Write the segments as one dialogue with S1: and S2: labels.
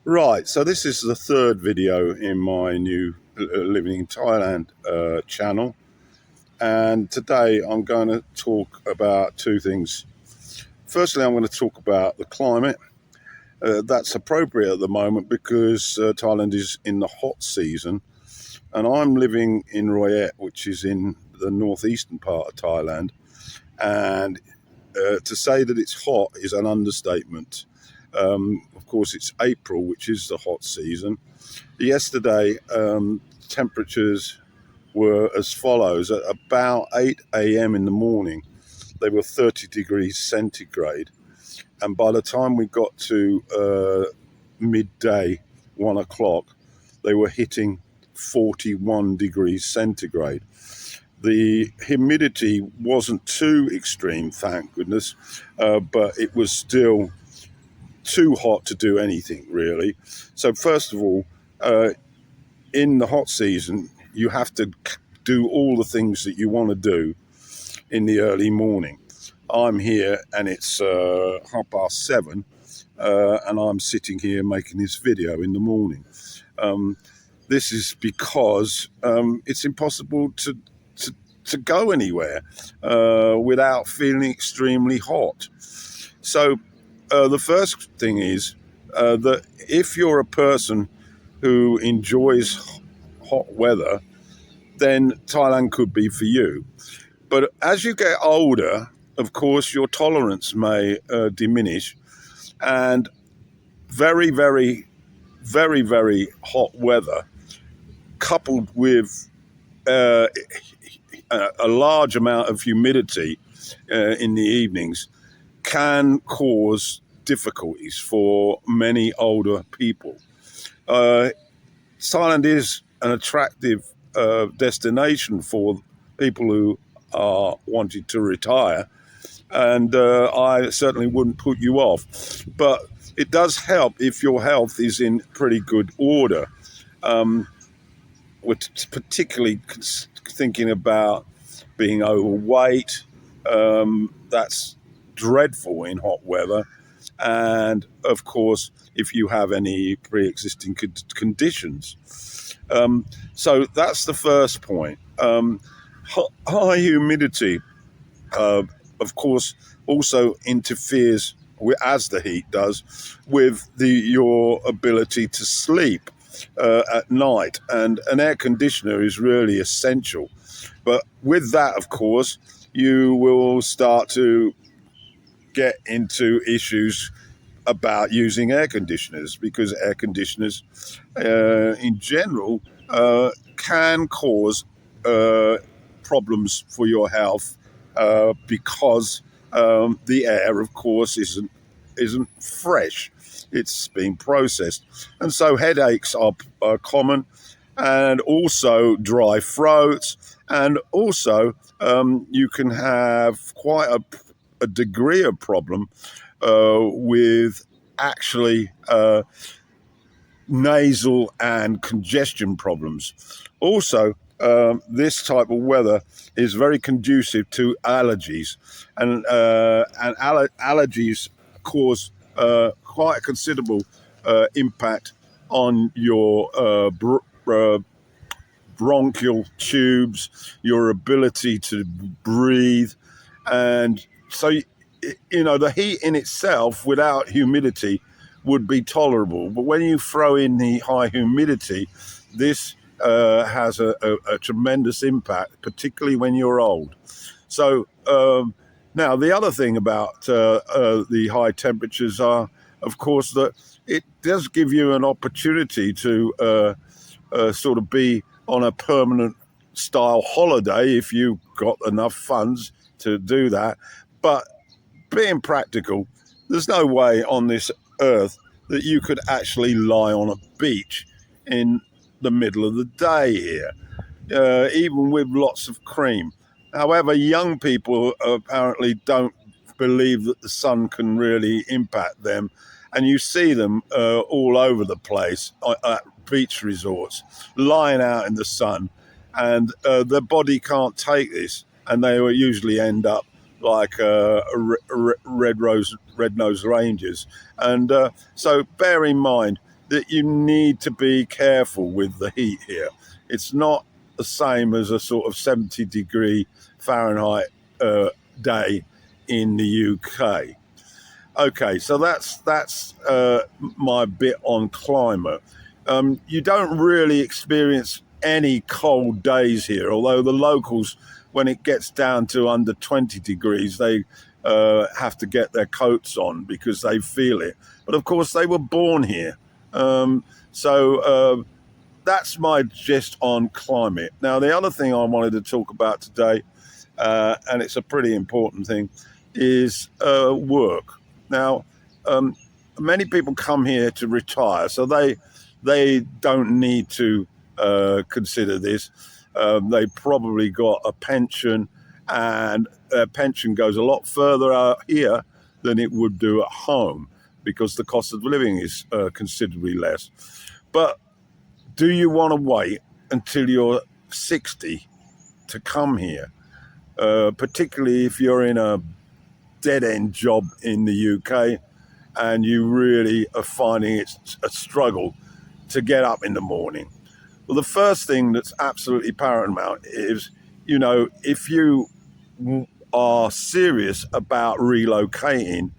S1: Right, so this is the third video in my new Living in Thailand channel, and today I'm going to talk about two things. Firstly, I'm going to talk about the climate. That's appropriate at the moment because Thailand is in the hot season, and I'm living in Royet, which is in the northeastern part of Thailand, and to say that it's hot is an understatement. Of course, it's April, which is the hot season. Yesterday, temperatures were as follows. At about 8 a.m. in the morning, they were 30 degrees centigrade. And by the time we got to midday, 1 o'clock, they were hitting 41 degrees centigrade. The humidity wasn't too extreme, thank goodness, but it was still too hot to do anything, really. So first of all, in the hot season, you have to do all the things that you want to do in the early morning. I'm here and it's 7:30, and I'm sitting here making this video in the morning. This is because it's impossible to go anywhere without feeling extremely hot. So the first thing is that if you're a person who enjoys hot weather, then Thailand could be for you. But as you get older, of course, your tolerance may diminish, and very, very, very, very hot weather coupled with a large amount of humidity in the evenings can cause difficulties for many older people. Thailand is an attractive destination for people who are wanting to retire, and I certainly wouldn't put you off. But it does help if your health is in pretty good order. We're particularly thinking about being overweight. That's dreadful in hot weather. And of course, if you have any pre-existing conditions. So that's the first point. High humidity, of course, also interferes with, as the heat does, with your ability to sleep at night. And an air conditioner is really essential. But with that, of course, you will start to get into issues about using air conditioners, because air conditioners in general can cause problems for your health because the air, of course, isn't fresh. It's been processed, and so headaches are common, and also dry throats, and also you can have quite a degree of problem with actually nasal and congestion problems. Also, this type of weather is very conducive to allergies, and allergies cause quite a considerable impact on your bronchial tubes, your ability to breathe, and so the heat in itself without humidity would be tolerable. But when you throw in the high humidity, this has a tremendous impact, particularly when you're old. So now the other thing about the high temperatures are, of course, that it does give you an opportunity to sort of be on a permanent style holiday if you've got enough funds to do that. But being practical, there's no way on this earth that you could actually lie on a beach in the middle of the day here, even with lots of cream. However, young people apparently don't believe that the sun can really impact them, and you see them all over the place at beach resorts, lying out in the sun, and their body can't take this, and they will usually end up like red-nosed rangers. And so bear in mind, that you need to be careful with the heat here. It's not the same as a sort of 70-degree Fahrenheit day in the UK. Okay, so that's my bit on climate. You don't really experience any cold days here, although the locals, when it gets down to under 20 degrees, they have to get their coats on because they feel it. But of course, they were born here. So that's my gist on climate. Now, the other thing I wanted to talk about today, and it's a pretty important thing, is work. Now, many people come here to retire, so they don't need to consider this. They probably got a pension, and their pension goes a lot further out here than it would do at home because the cost of living is considerably less. But do you want to wait until you're 60 to come here? Particularly if you're in a dead-end job in the UK and you really are finding it a struggle to get up in the morning. Well, the first thing that's absolutely paramount is, if you are serious about relocating,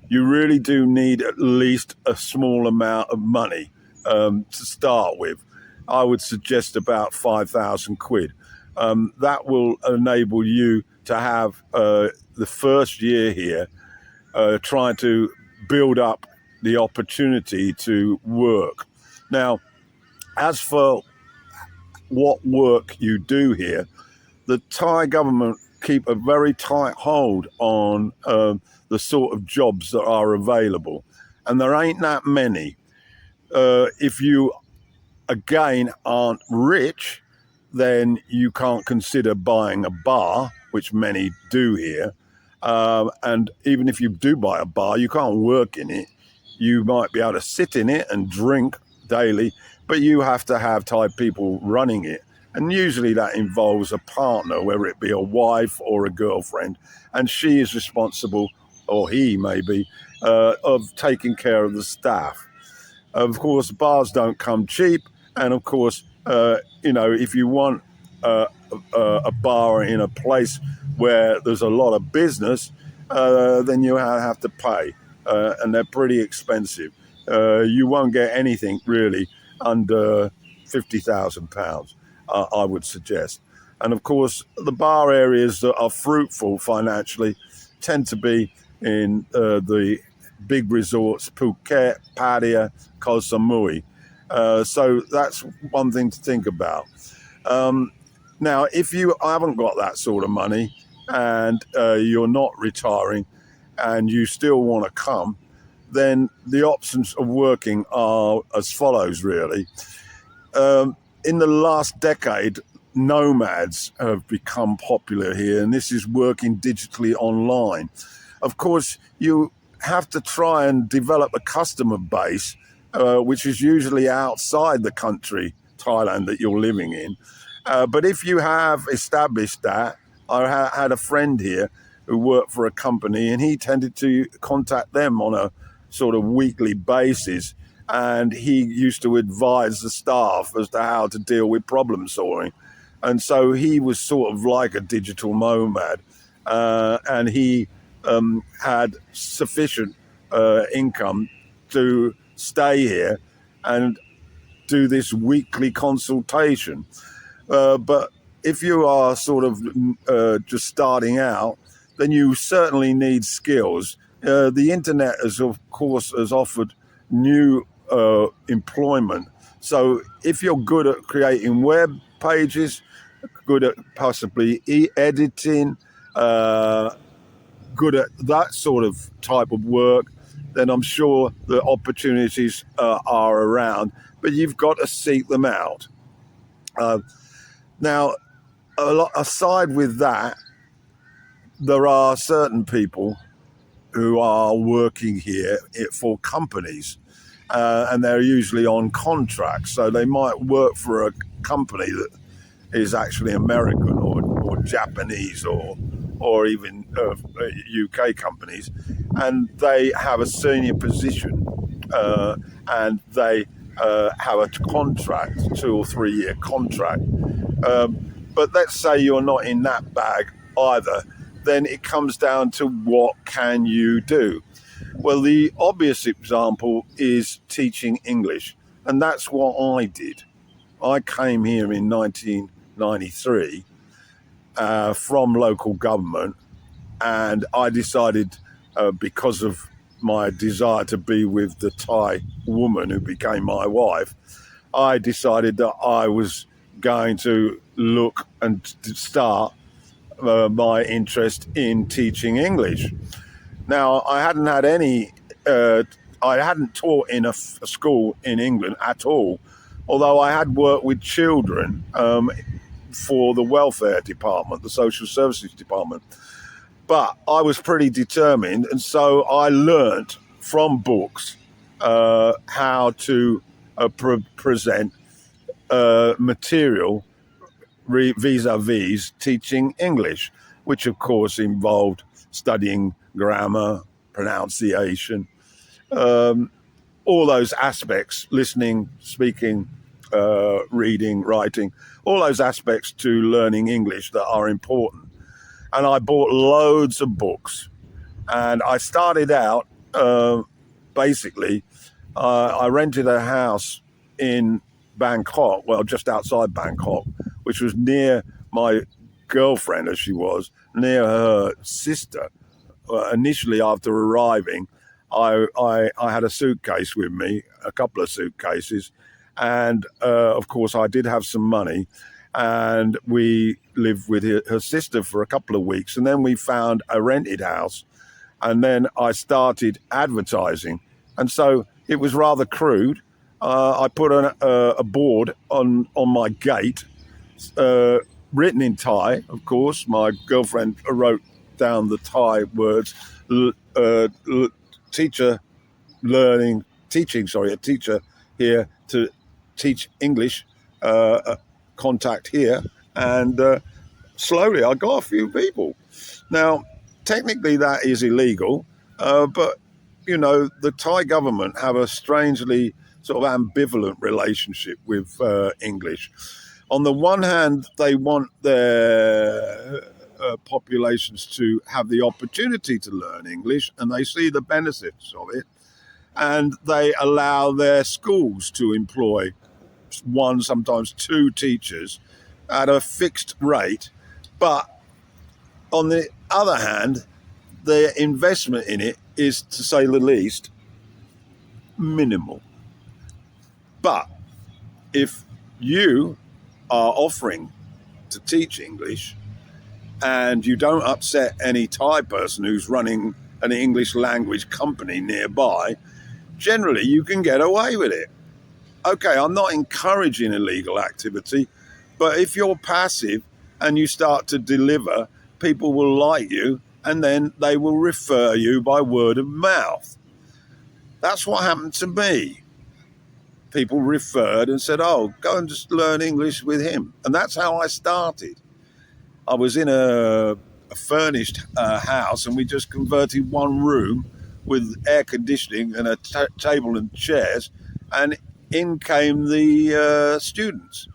S1: you really do need at least a small amount of money to start with. I would suggest about 5,000 quid. That will enable you to have the first year here trying to build up the opportunity to work. Now, as for what work you do here, the Thai government keep a very tight hold on the sort of jobs that are available, and there ain't that many. If you, again, aren't rich, then you can't consider buying a bar, which many do here. And even if you do buy a bar, you can't work in it. You might be able to sit in it and drink daily, but you have to have Thai people running it. And usually that involves a partner, whether it be a wife or a girlfriend. And she is responsible, or he maybe, of taking care of the staff. Of course, bars don't come cheap. And of course, if you want a bar in a place where there's a lot of business, then you have to pay. And they're pretty expensive. You won't get anything really under £50,000, I would suggest. And of course, the bar areas that are fruitful financially tend to be in the big resorts, Phuket, Pattaya, Koh Samui. So that's one thing to think about. Now, if you haven't got that sort of money and you're not retiring and you still want to come, then the options of working are as follows, really. In the last decade, nomads have become popular here, and this is working digitally online. Of course, you have to try and develop a customer base, which is usually outside the country, Thailand, that you're living in. But if you have established that, I had a friend here who worked for a company, and he tended to contact them on a sort of weekly basis, and he used to advise the staff as to how to deal with problem solving. And so he was sort of like a digital nomad, and he had sufficient income to stay here and do this weekly consultation. But if you are sort of just starting out, then you certainly need skills. The internet, of course, has offered new employment. So if you're good at creating web pages, good at possibly editing, good at that sort of type of work, then I'm sure the opportunities are around, but you've got to seek them out. Now, aside with that, there are certain people who are working here for companies, and they're usually on contracts. So they might work for a company that is actually American or Japanese or even UK companies, and they have a senior position. and they have a contract, 2 or 3 year contract. But let's say you're not in that bag either, then it comes down to what can you do? Well, the obvious example is teaching English, and that's what I did. I came here in 1993 from local government, and I decided, because of my desire to be with the Thai woman who became my wife, I decided that I was going to look and start my interest in teaching English. Now, I hadn't taught in a school in England at all, although I had worked with children for the welfare department, the social services department. But I was pretty determined, and so I learnt from books how to present material vis-a-vis teaching English, which of course involved studying grammar, pronunciation, all those aspects, listening, speaking, reading, writing, all those aspects to learning English that are important. And I bought loads of books, and I started out basically, I rented a house in Bangkok, well, just outside Bangkok, which was near my girlfriend, as she was, near her sister. Initially, after arriving, I had a suitcase with me, a couple of suitcases, and of course I did have some money, and we lived with her sister for a couple of weeks, and then we found a rented house, and then I started advertising, and so it was rather crude. I put a board on my gate, written in Thai, of course. My girlfriend wrote down the Thai words, a teacher here to teach English, contact here, and slowly I got a few people. Now, technically that is illegal, but you know, the Thai government have a strangely sort of ambivalent relationship with English. On the one hand, they want their populations to have the opportunity to learn English, and they see the benefits of it, and they allow their schools to employ one, sometimes two teachers at a fixed rate. But on the other hand, their investment in it is, to say the least, minimal. But if you are offering to teach English and you don't upset any Thai person who's running an English language company nearby, generally you can get away with it. Okay, I'm not encouraging illegal activity, but if you're passive and you start to deliver, people will like you, and then they will refer you by word of mouth. That's what happened to me. People referred and said, oh, go and just learn English with him. And that's how I started. I was in a furnished house, and we just converted one room with air conditioning and a table and chairs, and in came the students.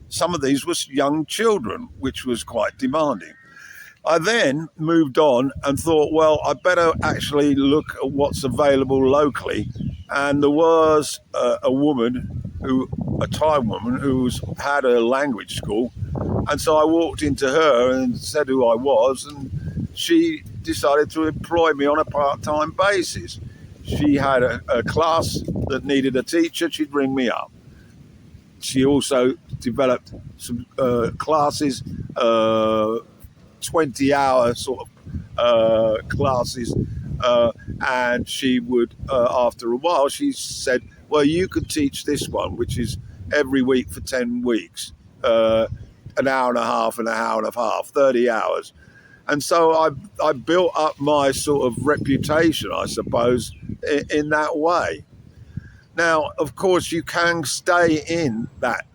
S1: Some of these were young children, which was quite demanding. I then moved on and thought, well, I better actually look at what's available locally. And there was a Thai woman who's had a language school. And so I walked into her and said who I was, and she decided to employ me on a part-time basis. She had a class that needed a teacher, she'd ring me up. She also developed some classes, 20-hour sort of classes, and she would, after a while, she said, well, you could teach this one, which is every week for 10 weeks, an hour and a half, 30 hours. And so I built up my sort of reputation, I suppose, in that way. Now, of course, you can stay in that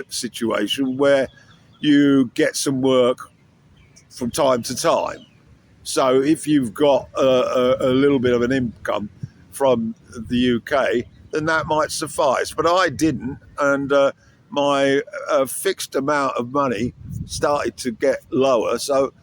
S1: situation where you get some work from time to time. So if you've got a little bit of an income from the UK, then that might suffice. But I didn't, and my fixed amount of money started to get lower. So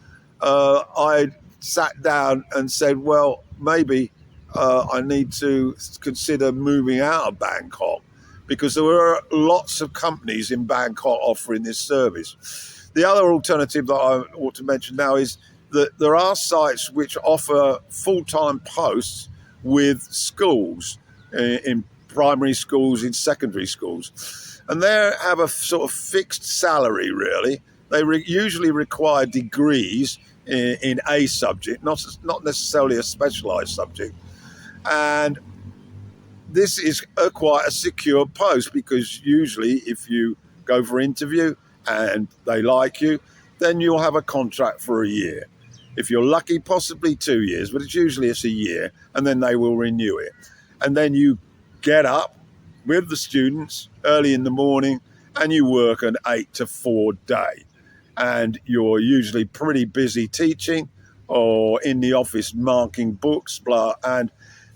S1: I sat down and said, well, maybe I need to consider moving out of Bangkok, because there were lots of companies in Bangkok offering this service. The other alternative that I ought to mention now is that there are sites which offer full-time posts with schools, in primary schools, in secondary schools. And they have a sort of fixed salary, really. They usually require degrees in a subject, not necessarily a specialised subject. And this is quite a secure post, because usually if you go for interview and they like you, then you'll have a contract for a year. If you're lucky, possibly 2 years, but it's a year, and then they will renew it. And then you get up with the students early in the morning and you work an 8 to 4 day. And you're usually pretty busy teaching or in the office marking books, blah. And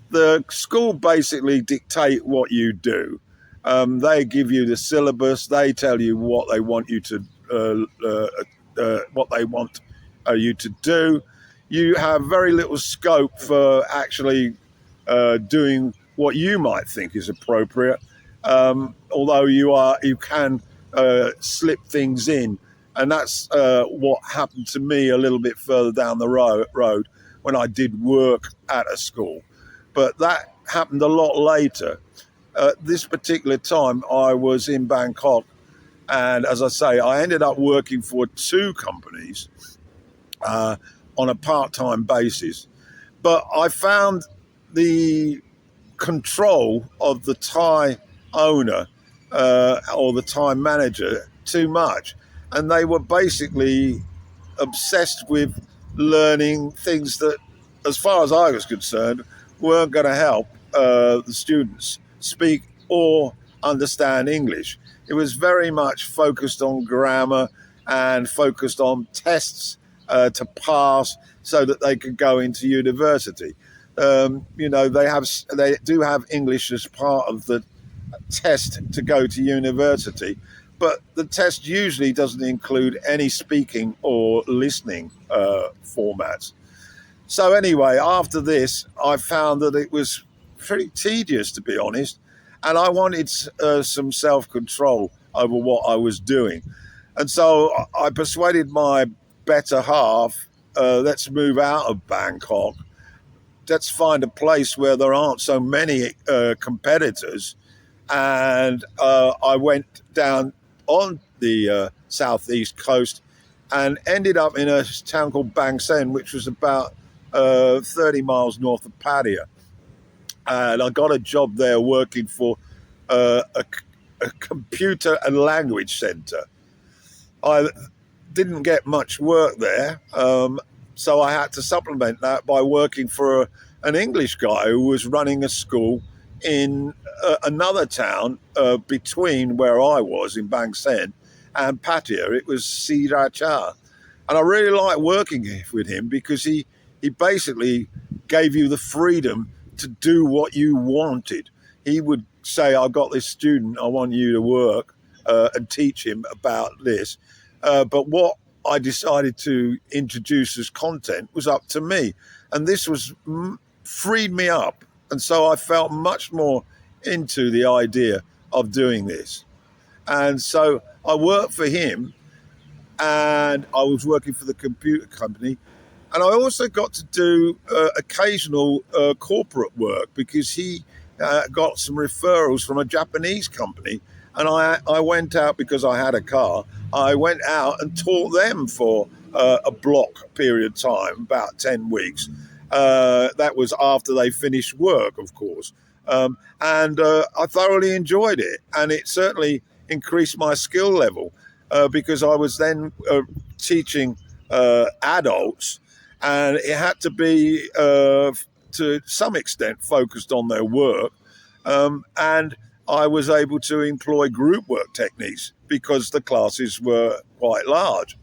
S1: the school basically dictate what you do. They give you the syllabus. They tell you what they want you to you to do. You have very little scope for actually doing what you might think is appropriate. Although you can slip things in, and that's what happened to me a little bit further down the road when I did work at a school. But that happened a lot later. This particular time I was in Bangkok, and as I say, I ended up working for 2 companies on a part-time basis. But I found the control of the Thai owner or the Thai manager too much. And they were basically obsessed with learning things that, as far as I was concerned, weren't going to help the students speak or understand English. It was very much focused on grammar and focused on tests to pass so that they could go into university. They do have English as part of the test to go to university, but the test usually doesn't include any speaking or listening formats. So anyway, after this, I found that it was pretty tedious, to be honest, and I wanted some self-control over what I was doing. And so I persuaded my better half, let's move out of Bangkok. Let's find a place where there aren't so many competitors. And I went down on the southeast coast and ended up in a town called Bang Sen, which was about 30 miles north of Pattaya. And I got a job there working for a computer and language center. I didn't get much work there, so I had to supplement that by working for an English guy who was running a school in another town between where I was in Bang Sen and Pattaya. It was Sriracha. And I really liked working with him because he basically gave you the freedom to do what you wanted. He would say, I've got this student, I want you to work and teach him about this. But what I decided to introduce as content was up to me. And this was freed me up. And so I felt much more into the idea of doing this. And so I worked for him, and I was working for the computer company. And I also got to do occasional corporate work because he got some referrals from a Japanese company. And I went out, because I had a car, I went out and taught them for a block period of time, about 10 weeks. That was after they finished work, of course. And I thoroughly enjoyed it. And it certainly increased my skill level because I was then teaching adults, and it had to be, to some extent, focused on their work. And I was able to employ group work techniques because the classes were quite large.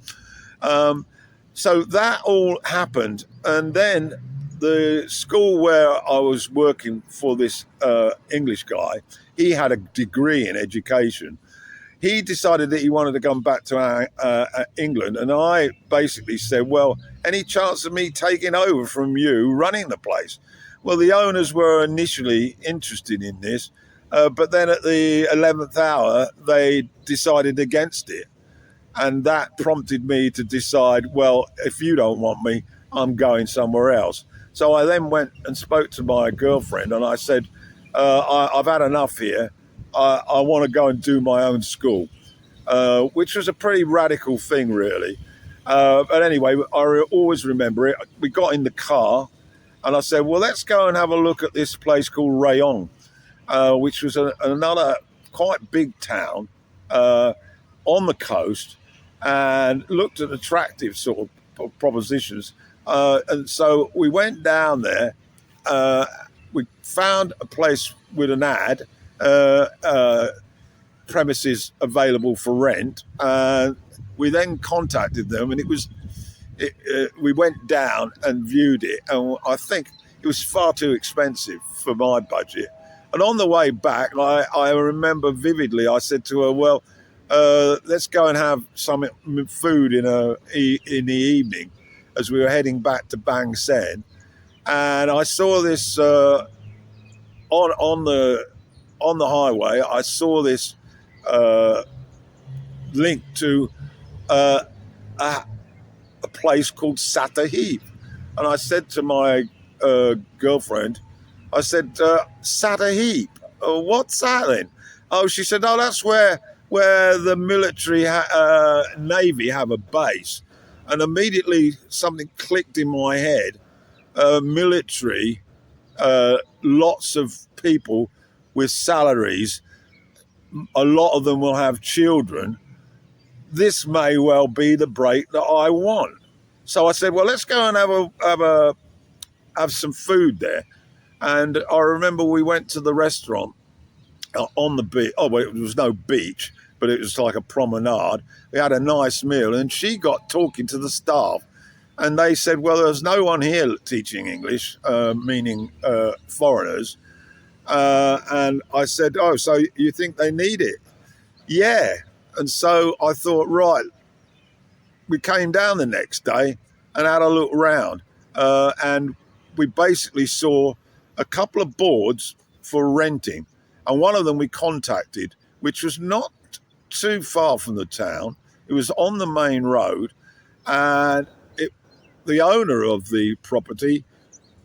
S1: So that all happened. And then the school where I was working for this English guy, he had a degree in education. He decided that he wanted to come back to England, and I basically said, well, any chance of me taking over from you running the place? Well, the owners were initially interested in this, but then at the 11th hour, they decided against it. And that prompted me to decide, well, if you don't want me, I'm going somewhere else. So I then went and spoke to my girlfriend, and I said, I've had enough here. I want to go and do my own school, which was a pretty radical thing, really. But anyway, I always remember it. We got in the car, and I said, well, let's go and have a look at this place called Rayon, which was another quite big town on the coast, and looked at attractive sort of propositions. And so we went down there. We found a place with an ad, premises available for rent. We then contacted them, and we went down and viewed it, and I think it was far too expensive for my budget. And on the way back, I remember vividly, I said to her, well, let's go and have some food in the evening, as we were heading back to Bang Sen. And I saw this on the highway. I saw this link to a place called Satahib, and I said to my girlfriend, I said, Satahib, what's that then? Oh, she said, oh, that's where the military Navy have a base. And immediately something clicked in my head. Military, lots of people with salaries, a lot of them will have children. This may well be the break that I want. So I said, well, let's go and have some food there. And I remember we went to the restaurant on the beach. Oh, well, it was no beach, but it was like a promenade. We had a nice meal, and she got talking to the staff, and they said, well, there's no one here teaching English, meaning foreigners. And I said, oh, so you think they need it? Yeah. And so I thought, right, we came down the next day and had a look around, and we basically saw a couple of boards for renting, and one of them we contacted, which was not too far from the town. It was on the main road, and the owner of the property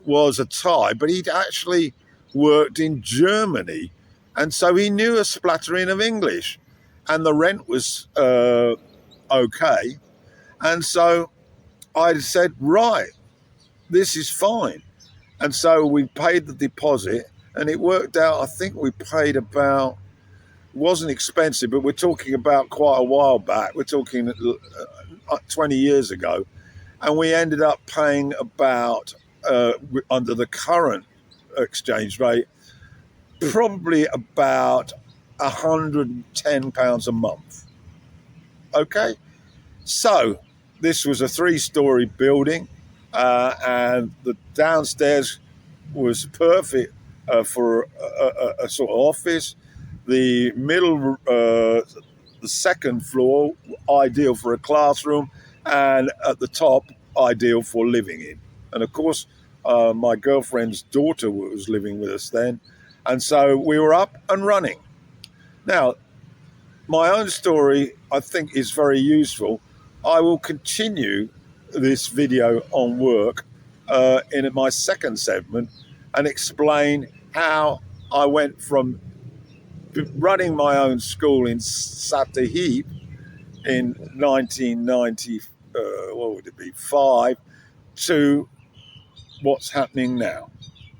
S1: was a Thai, but he'd actually worked in Germany, and so he knew a splattering of English, and the rent was okay. And so I said, right, this is fine. And so we paid the deposit, and it worked out. I think we paid about, it wasn't expensive, but we're talking about quite a while back. We're talking 20 years ago. And we ended up paying about, under the current exchange rate, probably about £110 a month. Okay? So this was a 3-story building, and the downstairs was perfect for a sort of office. The middle, the second floor, ideal for a classroom, and at the top, ideal for living in. And of course, my girlfriend's daughter was living with us then, and so we were up and running. Now, my own story, I think, is very useful. I will continue this video on work in my second segment and explain how I went from running my own school in Satahib in 1990, what would it be, 5, to what's happening now.